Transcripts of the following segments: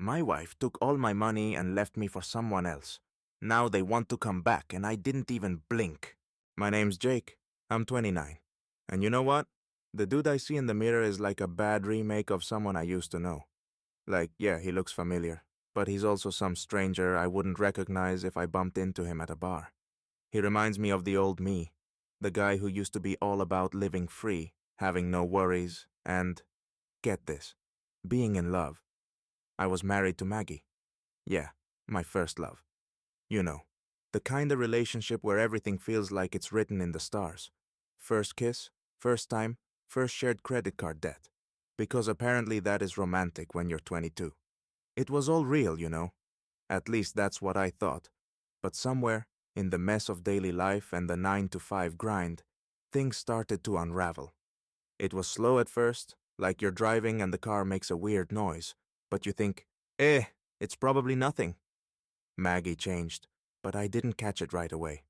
My wife took all my money and left me for someone else. Now they want to come back and I didn't even blink. My name's Jake. I'm 29. And you know what? The dude I see in the mirror is like a bad remake of someone I used to know. Like, yeah, he looks familiar, but he's also some stranger I wouldn't recognize if I bumped into him at a bar. He reminds me of the old me, the guy who used to be all about living free, having no worries, and, get this, being in love. I was married to Maggie. Yeah, my first love. You know, the kind of relationship where everything feels like it's written in the stars. First kiss, first time, first shared credit card debt. Because apparently that is romantic when you're 22. It was all real, you know. At least that's what I thought. But somewhere, in the mess of daily life and the 9-to-5 grind, things started to unravel. It was slow at first, like you're driving and the car makes a weird noise, but you think, it's probably nothing. Maggie changed, but I didn't catch it right away.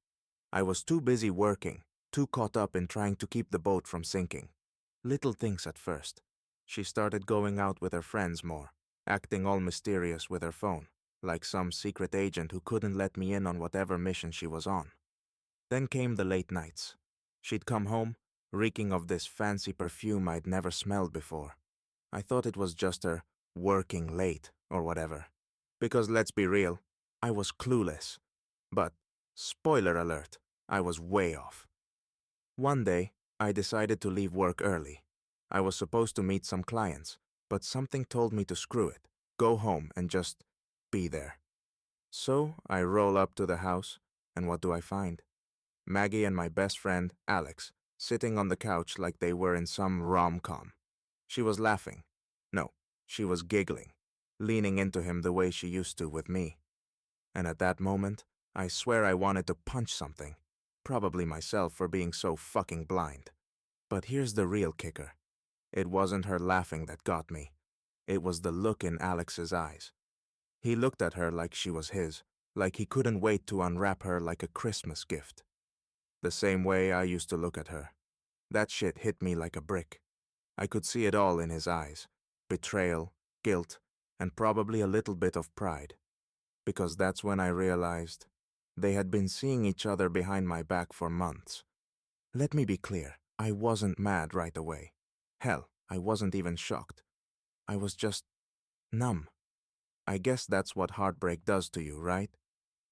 I was too busy working, too caught up in trying to keep the boat from sinking. Little things at first. She started going out with her friends more, acting all mysterious with her phone, like some secret agent who couldn't let me in on whatever mission she was on. Then came the late nights. She'd come home, reeking of this fancy perfume I'd never smelled before. I thought it was just her working late or whatever. Because let's be real, I was clueless. But, spoiler alert, I was way off. One day, I decided to leave work early. I was supposed to meet some clients, but something told me to screw it, go home and just be there. So I roll up to the house, and what do I find? Maggie and my best friend, Alex, sitting on the couch like they were in some rom-com. She was laughing. No, she was giggling, leaning into him the way she used to with me. And at that moment, I swear I wanted to punch something. Probably myself for being so fucking blind. But here's the real kicker. It wasn't her laughing that got me. It was the look in Alex's eyes. He looked at her like she was his, like he couldn't wait to unwrap her like a Christmas gift. The same way I used to look at her. That shit hit me like a brick. I could see it all in his eyes. Betrayal, guilt, and probably a little bit of pride. Because that's when I realized they had been seeing each other behind my back for months. Let me be clear, I wasn't mad right away. Hell, I wasn't even shocked. I was just numb. I guess that's what heartbreak does to you, right?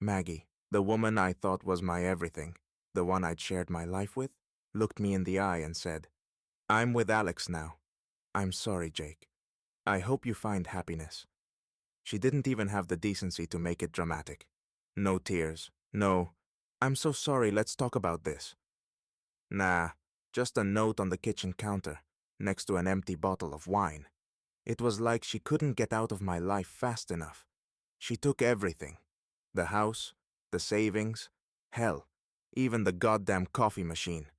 Maggie, the woman I thought was my everything, the one I'd shared my life with, looked me in the eye and said, "I'm with Alex now. I'm sorry, Jake. I hope you find happiness." She didn't even have the decency to make it dramatic. No tears, no, "I'm so sorry, let's talk about this." Nah, just a note on the kitchen counter, next to an empty bottle of wine. It was like she couldn't get out of my life fast enough. She took everything. The house, the savings, hell, even the goddamn coffee machine.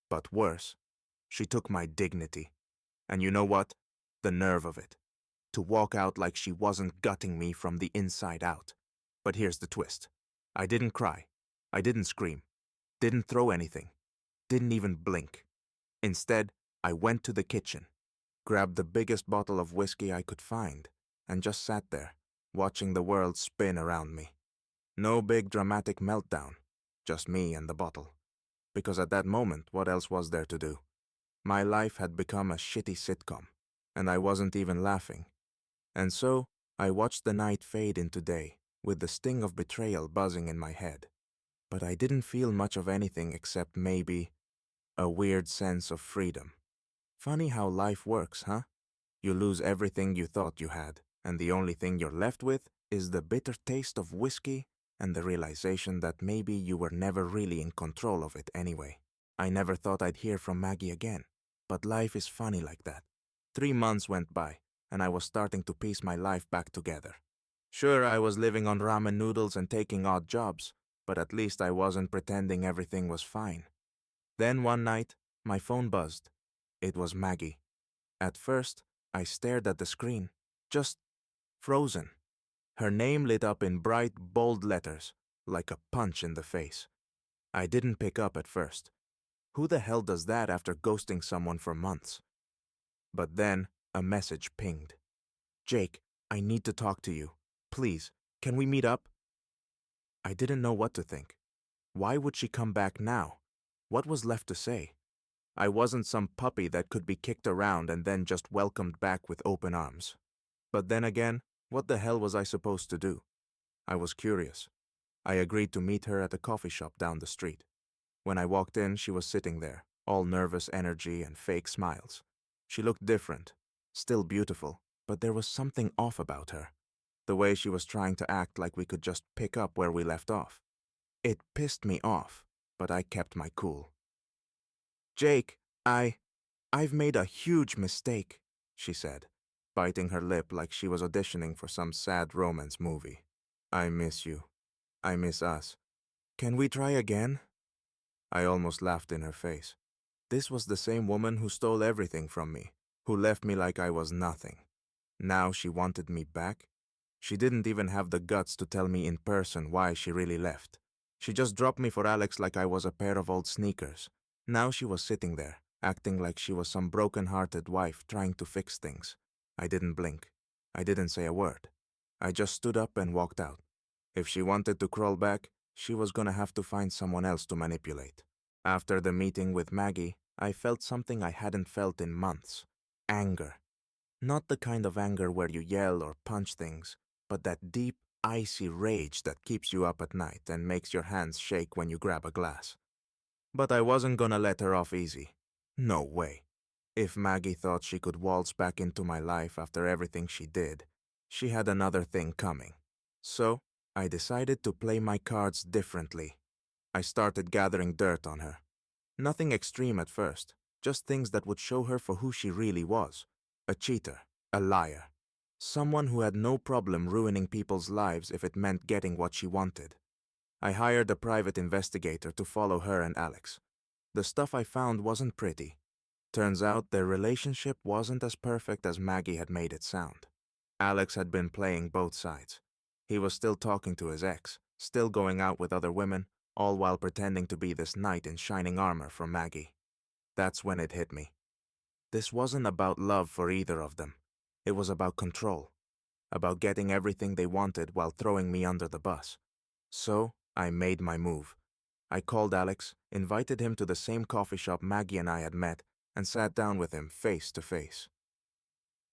But worse, she took my dignity. And you know what? The nerve of it. To walk out like she wasn't gutting me from the inside out. But here's the twist. I didn't cry. I didn't scream. Didn't throw anything. Didn't even blink. Instead, I went to the kitchen, grabbed the biggest bottle of whiskey I could find, and just sat there, watching the world spin around me. No big dramatic meltdown, just me and the bottle. Because at that moment, what else was there to do? My life had become a shitty sitcom, and I wasn't even laughing. And so, I watched the night fade into day, with the sting of betrayal buzzing in my head. But I didn't feel much of anything except maybe a weird sense of freedom. Funny how life works, huh? You lose everything you thought you had, and the only thing you're left with is the bitter taste of whiskey and the realization that maybe you were never really in control of it anyway. I never thought I'd hear from Maggie again, but life is funny like that. 3 months went by, and I was starting to piece my life back together. Sure, I was living on ramen noodles and taking odd jobs, but at least I wasn't pretending everything was fine. Then one night, my phone buzzed. It was Maggie. At first, I stared at the screen, just frozen. Her name lit up in bright, bold letters, like a punch in the face. I didn't pick up at first. Who the hell does that after ghosting someone for months? But then, a message pinged. "Jake, I need to talk to you. Please, can we meet up? I didn't know what to think. Why would she come back now? What was left to say? I wasn't some puppy that could be kicked around and then just welcomed back with open arms. But then again, what the hell was I supposed to do? I was curious. I agreed to meet her at a coffee shop down the street. When I walked in, she was sitting there, all nervous energy and fake smiles. She looked different, still beautiful, but there was something off about her. The way she was trying to act like we could just pick up where we left off. It pissed me off, but I kept my cool. Jake, I've made a huge mistake, she said, biting her lip like she was auditioning for some sad romance movie. I miss you. I miss us. Can we try again? I almost laughed in her face. This was the same woman who stole everything from me, who left me like I was nothing. Now she wanted me back? She didn't even have the guts to tell me in person why she really left. She just dropped me for Alex like I was a pair of old sneakers. Now she was sitting there, acting like she was some broken-hearted wife trying to fix things. I didn't blink. I didn't say a word. I just stood up and walked out. If she wanted to crawl back, she was gonna have to find someone else to manipulate. After the meeting with Maggie, I felt something I hadn't felt in months. Anger. Not the kind of anger where you yell or punch things, but that deep, icy rage that keeps you up at night and makes your hands shake when you grab a glass. But I wasn't gonna let her off easy. No way. If Maggie thought she could waltz back into my life after everything she did, she had another thing coming. So, I decided to play my cards differently. I started gathering dirt on her. Nothing extreme at first, just things that would show her for who she really was. A cheater, a liar. Someone who had no problem ruining people's lives if it meant getting what she wanted. I hired a private investigator to follow her and Alex. The stuff I found wasn't pretty. Turns out their relationship wasn't as perfect as Maggie had made it sound. Alex had been playing both sides. He was still talking to his ex, still going out with other women, all while pretending to be this knight in shining armor from Maggie. That's when it hit me. This wasn't about love for either of them. It was about control. About getting everything they wanted while throwing me under the bus. So, I made my move. I called Alex, invited him to the same coffee shop Maggie and I had met, and sat down with him face to face.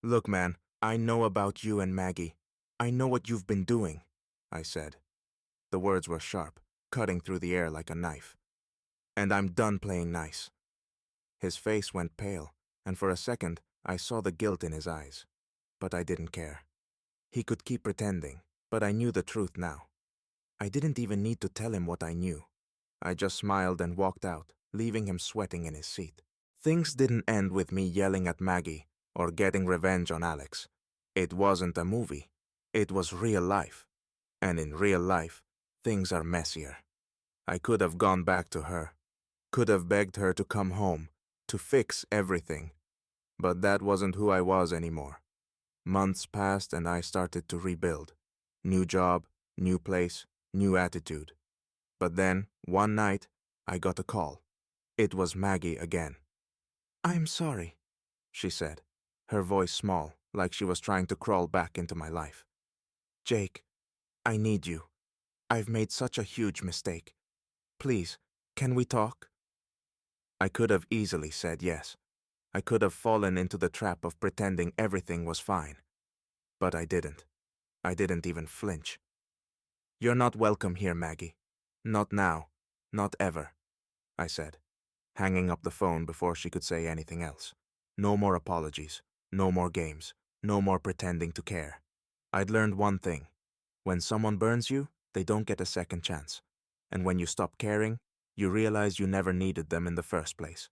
Look, man, I know about you and Maggie. I know what you've been doing, I said. The words were sharp, cutting through the air like a knife. And I'm done playing nice. His face went pale, and for a second, I saw the guilt in his eyes. But I didn't care. He could keep pretending, but I knew the truth now. I didn't even need to tell him what I knew. I just smiled and walked out, leaving him sweating in his seat. Things didn't end with me yelling at Maggie or getting revenge on Alex. It wasn't a movie. It was real life. And in real life, things are messier. I could have gone back to her. Could have begged her to come home, to fix everything. But that wasn't who I was anymore. Months passed and I started to rebuild. New job, new place, new attitude. But then, one night, I got a call. It was Maggie again. I'm sorry, she said, her voice small, like she was trying to crawl back into my life. Jake, I need you. I've made such a huge mistake. Please, can we talk? I could have easily said yes. I could have fallen into the trap of pretending everything was fine. But I didn't. I didn't even flinch. You're not welcome here, Maggie. Not now. Not ever, I said, hanging up the phone before she could say anything else. No more apologies. No more games. No more pretending to care. I'd learned one thing. When someone burns you, they don't get a second chance. And when you stop caring, you realize you never needed them in the first place.